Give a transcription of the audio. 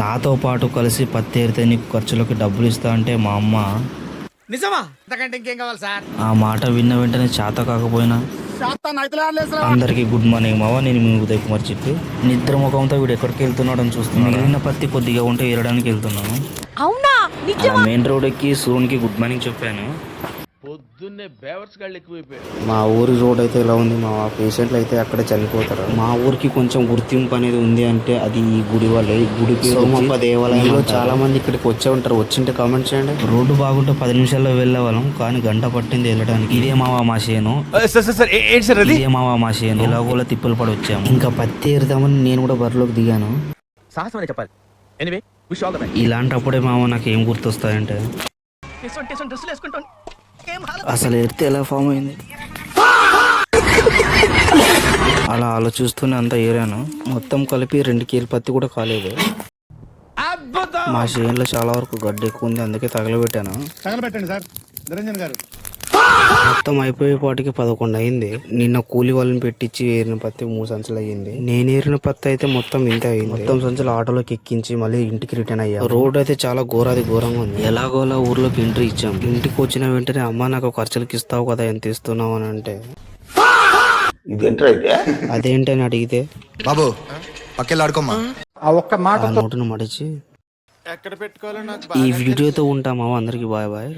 నాతో పాటు కలిసి పత్తి ఏరితే నీకు ఖర్చులకి డబ్బులు ఇస్తా అంటే మా అమ్మ నిజమా? అంతకంటే ఇంకేం కావాలి సార్? ఆ మాట విన్న వెంటనే చేత కాకపోయినా అందరికి గుడ్ మార్నింగ్ మావా, నేను మీ ఉదయ్ కుమార్ చెప్పి నిద్ర ముఖంతో వీడు ఎక్కడికి వెళ్తున్నాడు అని చూస్తున్నాను. మిగిలిన పత్తి కొద్దిగా ఉంటే ఏరడానికి వెళ్తున్నాను. అవునా? అలా మెయిన్ రోడ్ ఎక్కి సూర్యునికి గుడ్ మార్నింగ్ చెప్పాను. పొద్దున్నే బేవర్స్ గాళ్ళు ఎక్కువైపోయాడు. మా ఊరి రోడ్ అయితే ఎలా ఉంది మా పేషెంట్లు అయితే అక్కడ చనిపోతారు. మా ఊరికి కొంచెం గుర్తింపు అనేది ఉంది అంటే అది ఈ గుడి వల్ల. ఈ గుడి సోమప్ప దేవాలయంలో చాలా మంది ఇక్కడికి వచ్చే ఉంటారు. వచ్చింటే కామెంట్ చేయండి. రోడ్డు బాగుంటే 10 నిమిషాల్లో వెళ్ళేవాళ్ళం, కానీ గంట పట్టింది వెళ్ళడానికి. ఇదే మావా మా చేను, ఇదే మావా మా చేను. ఎలాగోలా తిప్పలు పడి వచ్చాము. ఇంకా పత్తి ఏరుదామని నేను కూడా బరిలోకి దిగాను. సాహసం అనే చెప్పాలి. Anyway wish all the best. ఇలాంటప్పుడే మావ నాకు ఏం గుర్తొస్తాయంటే డ్రెస్సులు వేసుకుంటాను. అసలు ఎడితే ఎలా ఫామ్ అయింది అలా ఆలోచిస్తూనే అంతా ఏరాను. మొత్తం కలిపి 2 కేజీల పత్తి కూడా కాలేదు. మా చేనులో చాలా వరకు గడ్డి ఎక్కువ ఉంది, అందుకే తగలబెట్టాను. తగలబెట్టండి సార్ నిరంజన్ గారు. మొత్తం అయిపోయేపాటికి 11 అయింది. నిన్న కూలి వాళ్ళని పెట్టించి ఏరిన పత్తి 3 సంచులు అయ్యింది. నేను ఏరిన పత్తి అయితే మొత్తం ఇంత అయింది. మొత్తం సంచులు ఆటోలోకి ఎక్కించి మళ్ళీ ఇంటికి రిటర్న్ అయ్యా. రోడ్ అయితే చాలా ఘోరంగా ఉంది. ఎలాగోలా ఊర్లోకి ఎంట్రీ ఇచ్చాం. ఇంటికి వచ్చిన వెంటనే అమ్మ నాకు ఖర్చులకి ఇస్తావు కదా, ఎంత ఇస్తున్నావు అని అంటే అదేంటి అని అడిగితే బాబు పక్కెళ్ళాడుకోమ్మా ఆ ఒక్క మాట ఆ నోటును మడిచి ఈ వీడియోతో ఉంటామా. అందరికి బాయ్ బాయ్.